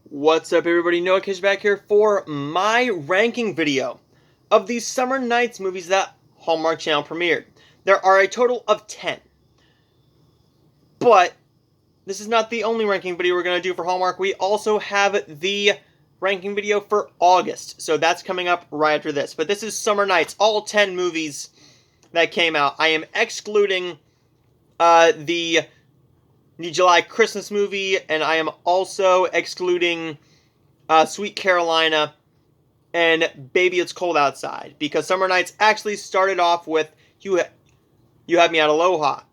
What's up, everybody? Noah Kish back here for my ranking video of the Summer Nights movies that Hallmark Channel premiered. There are a total of 10. But this is not the only ranking video we're going to do for Hallmark. We also have the ranking video for August. So that's coming up right after this. But this is Summer Nights, all 10 movies that came out. I am excluding the July Christmas movie, and I am also excluding Sweet Carolina and Baby It's Cold Outside, because Summer Nights actually started off with You Have Me at Aloha.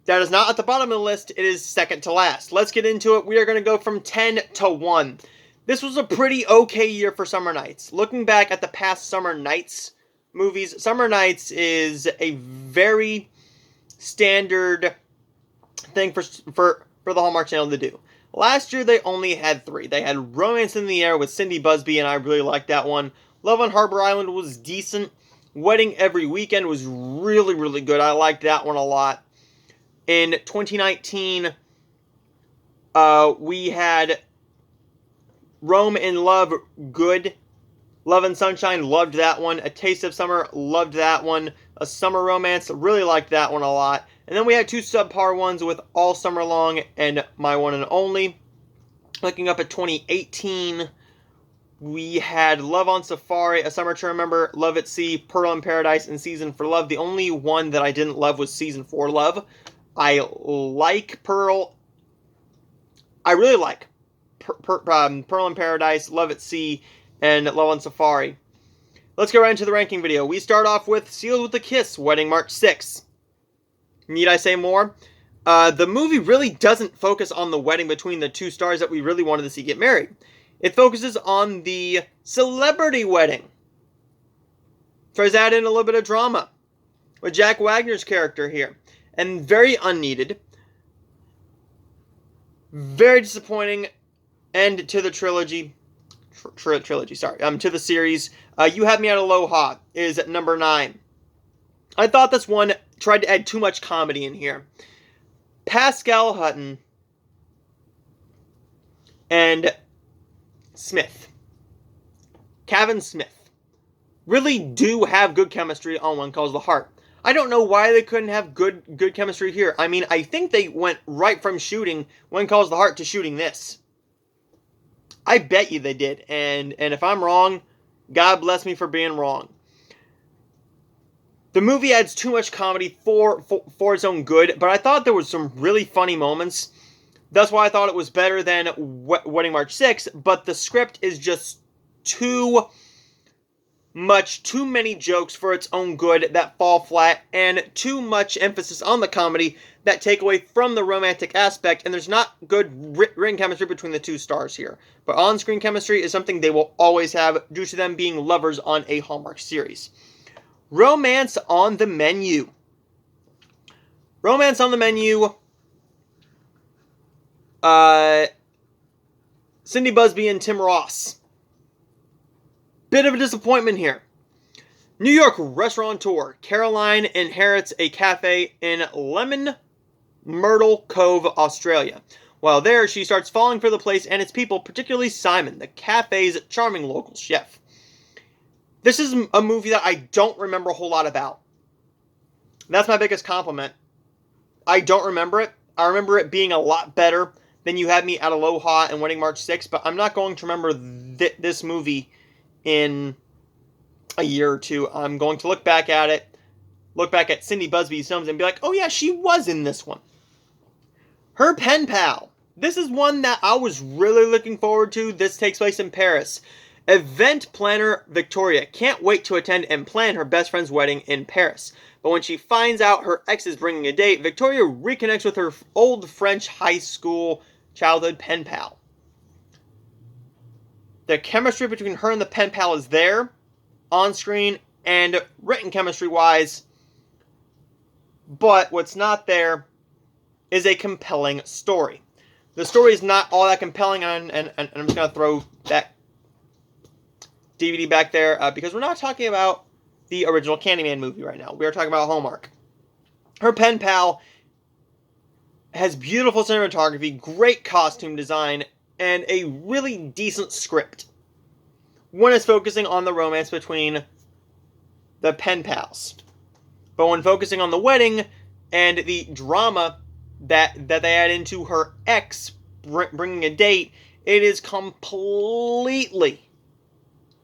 That is not at the bottom of the list, it is second to last. Let's get into it. We are going to go from 10 to 1. This was a pretty okay year for Summer Nights. Looking back at the past Summer Nights movies, Summer Nights is a very standard thing for the Hallmark Channel to do. Last year they only had 3. They had Romance in the Air with Cindy Busby, and I really liked that one. Love on Harbor Island was decent. Wedding Every Weekend was really, really good. I liked that one a lot. In 2019, we had Rome in Love, good. Love and Sunshine, loved that one. A Taste of Summer, loved that one. A Summer Romance, really liked that one a lot. And then we had 2 subpar ones with All Summer Long and My One and Only. Looking up at 2018, we had Love on Safari, A Summer to Remember, Love at Sea, Pearl in Paradise, and Season for Love. The only one that I didn't love was Season for Love. I like Pearl. I really like Pearl in Paradise, Love at Sea, and Love on Safari. Let's go right into the ranking video. We start off with Sealed with a Kiss, Wedding March 6th. Need I say more? The movie really doesn't focus on the wedding between the 2 stars that we really wanted to see get married. It focuses on the celebrity wedding. Tries to add in a little bit of drama with Jack Wagner's character here. And very unneeded. Very disappointing end to the trilogy. To the series. You Have Me at Aloha is at number 9. I thought this one tried to add too much comedy in here. Pascal Hutton and Kevin Smith, really do have good chemistry on When Calls the Heart. I don't know why they couldn't have good chemistry here. I mean, I think they went right from shooting When Calls the Heart to shooting this. I bet you they did. And if I'm wrong, God bless me for being wrong. The movie adds too much comedy for its own good, but I thought there was some really funny moments. That's why I thought it was better than Wedding March 6th, but the script is just too many jokes for its own good that fall flat, and too much emphasis on the comedy that take away from the romantic aspect, and there's not good written chemistry between the 2 stars here. But on-screen chemistry is something they will always have due to them being lovers on a Hallmark series. Romance on the Menu. Romance on the Menu. Cindy Busby and Tim Ross. Bit of a disappointment here. New York restaurateur Caroline inherits a cafe in Lemon Myrtle Cove, Australia. While there, she starts falling for the place and its people, particularly Simon, the cafe's charming local chef. This is a movie that I don't remember a whole lot about. That's my biggest compliment. I don't remember it. I remember it being a lot better than You Had Me at Aloha and Wedding March 6th, but I'm not going to remember this movie in a year or 2. I'm going to look back at it, look back at Cindy Busby's films and be like, oh yeah, she was in this one. Her Pen Pal. This is one that I was really looking forward to. This takes place in Paris. Event planner Victoria can't wait to attend and plan her best friend's wedding in Paris. But when she finds out her ex is bringing a date, Victoria reconnects with her old French high school childhood pen pal. The chemistry between her and the pen pal is there, on screen and written chemistry wise. But what's not there is a compelling story. The story is not all that compelling, and I'm just going to throw that DVD back there because we're not talking about the original Candyman movie right now. We are talking about Hallmark. Her pen pal has beautiful cinematography, great costume design, and a really decent script. One is focusing on the romance between the pen pals. But when focusing on the wedding and the drama that they add into her ex bringing a date, it is completely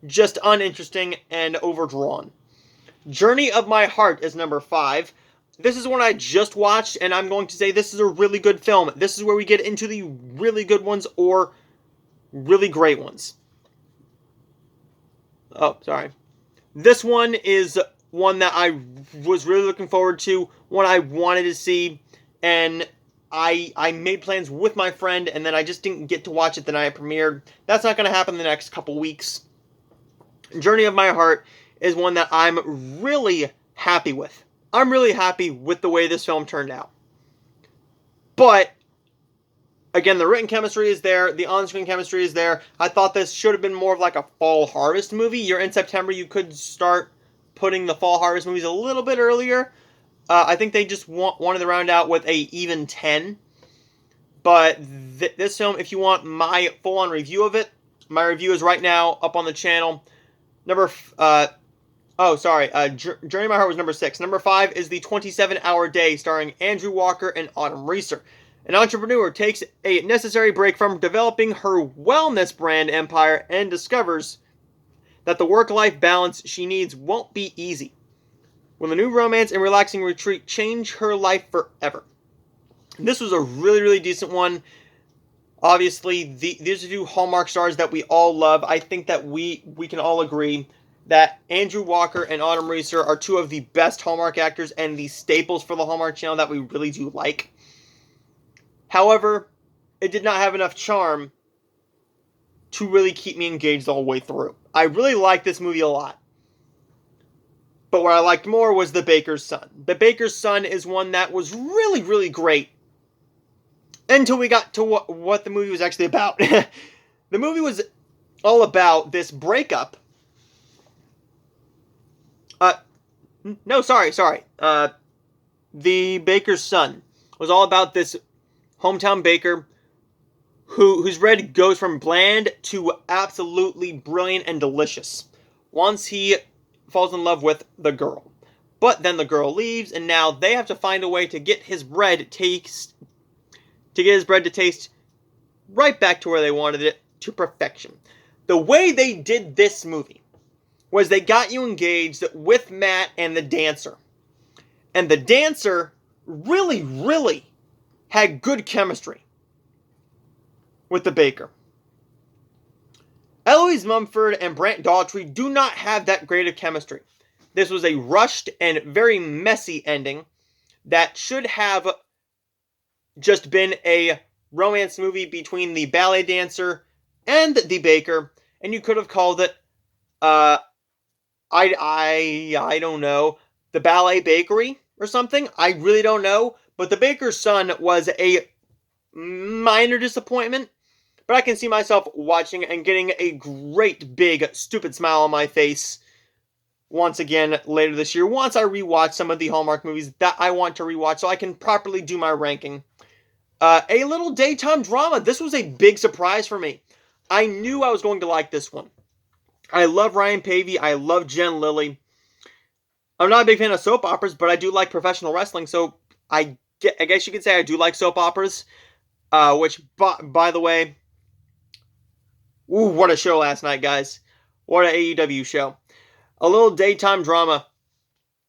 just uninteresting and overdrawn. Journey of My Heart is number 5. This is one I just watched, and I'm going to say this is a really good film. This is where we get into the really good ones or really great ones. Oh, sorry. This one is one that I was really looking forward to, one I wanted to see, and I made plans with my friend, and then I just didn't get to watch it the night it premiered. That's not going to happen in the next couple weeks. Journey of My Heart is one that I'm really happy with. I'm really happy with the way this film turned out. But, again, the written chemistry is there. The on-screen chemistry is there. I thought this should have been more of like a fall harvest movie. You're in September. You could start putting the fall harvest movies a little bit earlier. I think they just wanted to round out with a even 10. But this film, if you want my full-on review of it, my review is right now up on the channel. Journey of My Heart was number 6. Number 5 is The 27-Hour Day, starring Andrew Walker and Autumn Reeser. An entrepreneur takes a necessary break from developing her wellness brand empire and discovers that the work-life balance she needs won't be easy. Will the new romance and relaxing retreat change her life forever? This was a really, really decent one. Obviously, these are two Hallmark stars that we all love. I think that we can all agree that Andrew Walker and Autumn Reeser are two of the best Hallmark actors and the staples for the Hallmark Channel that we really do like. However, it did not have enough charm to really keep me engaged all the way through. I really liked this movie a lot. But what I liked more was The Baker's Son. The Baker's Son is one that was really, really great until we got to what the movie was actually about. The movie was all about this breakup. The Baker's Son was all about this hometown baker whose bread goes from bland to absolutely brilliant and delicious once he falls in love with the girl. But then the girl leaves, and now they have to find a way to get his bread to taste right back to where they wanted it, to perfection. The way they did this movie was they got you engaged with Matt and the dancer. And the dancer really, really had good chemistry with the baker. Eloise Mumford and Brant Daughtry do not have that great of chemistry. This was a rushed and very messy ending that should have just been a romance movie between the ballet dancer and the baker, and you could have called it, I don't know, The Ballet Bakery or something. I really don't know, but The Baker's Son was a minor disappointment. But I can see myself watching and getting a great big stupid smile on my face once again later this year, once I rewatch some of the Hallmark movies that I want to rewatch so I can properly do my ranking. A little daytime drama. This was a big surprise for me. I knew I was going to like this one. I love Ryan Pavey. I love Jen Lilly. I'm not a big fan of soap operas, but I do like professional wrestling, so I guess you could say I do like soap operas. Which, by the way, ooh, what a show last night, guys. What an AEW show. A little daytime drama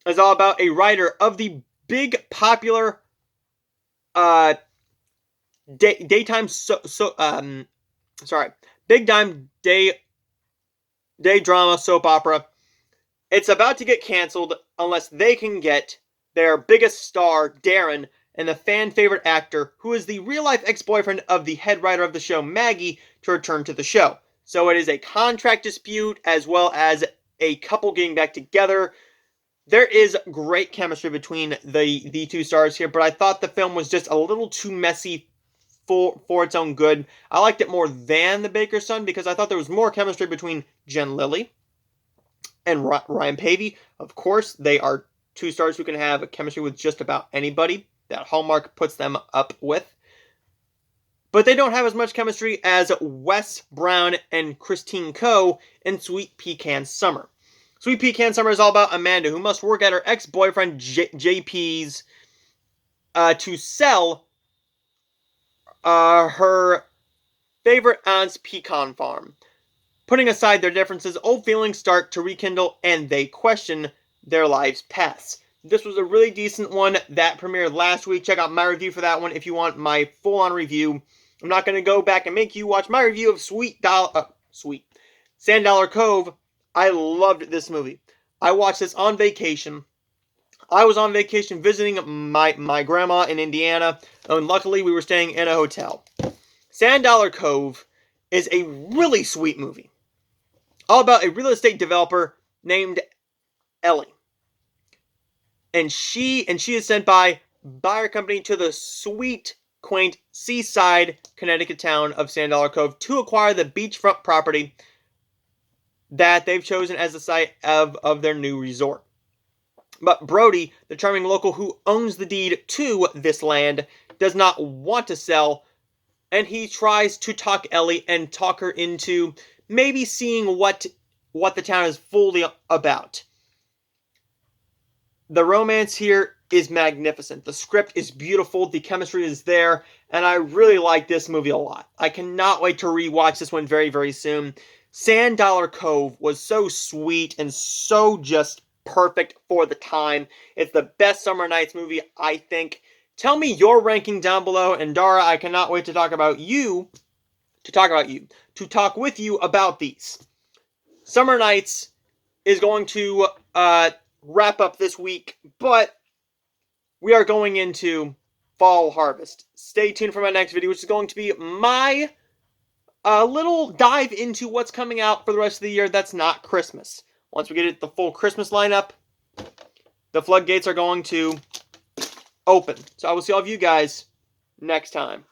is all about a writer of the big popular big time day drama soap opera. It's about to get canceled unless they can get their biggest star, Darren, and the fan favorite actor, who is the real life ex-boyfriend of the head writer of the show, Maggie, to return to the show. So it is a contract dispute as well as a couple getting back together. There is great chemistry between the two stars here, but I thought the film was just a little too messy for its own good. I liked it more than The Baker's Son because I thought there was more chemistry between Jen Lilly and Ryan Pavey. Of course, they are two stars who can have a chemistry with just about anybody that Hallmark puts them up with. but they don't have as much chemistry as Wes Brown and Christine Coe in Sweet Pecan Summer. Sweet Pecan Summer is all about Amanda, who must work at her ex-boyfriend JP's to sell her favorite aunt's pecan farm. Putting aside their differences, old feelings start to rekindle and they question their lives' paths. This was a really decent one that premiered last week. Check out my review for that one if you want my full-on review. I'm not going to go back and make you watch my review of Sand Dollar Cove. I loved this movie. I watched this on vacation. I was on vacation visiting my grandma in Indiana, and luckily we were staying in a hotel. Sand Dollar Cove is a really sweet movie. All about a real estate developer named Ellie. And she is sent by her company to the sweet, quaint seaside Connecticut town of Sand Dollar Cove to acquire the beachfront property that they've chosen as the site of their new resort. But Brody, the charming local who owns the deed to this land, does not want to sell, and he tries to talk Ellie and talk her into maybe seeing what the town is fully about. The romance here is magnificent. The script is beautiful, the chemistry is there, and I really like this movie a lot. I cannot wait to rewatch this one very, very soon. Sand Dollar Cove was so sweet and so just perfect for the time. It's the best summer nights movie, I think. Tell me your ranking down below, and Dara, I cannot wait to talk with you about these. Summer Nights is going to wrap up this week, but we are going into Fall Harvest. Stay tuned for my next video, which is going to be my little dive into what's coming out for the rest of the year that's not Christmas. Once we get the full Christmas lineup, the floodgates are going to open. So I will see all of you guys next time.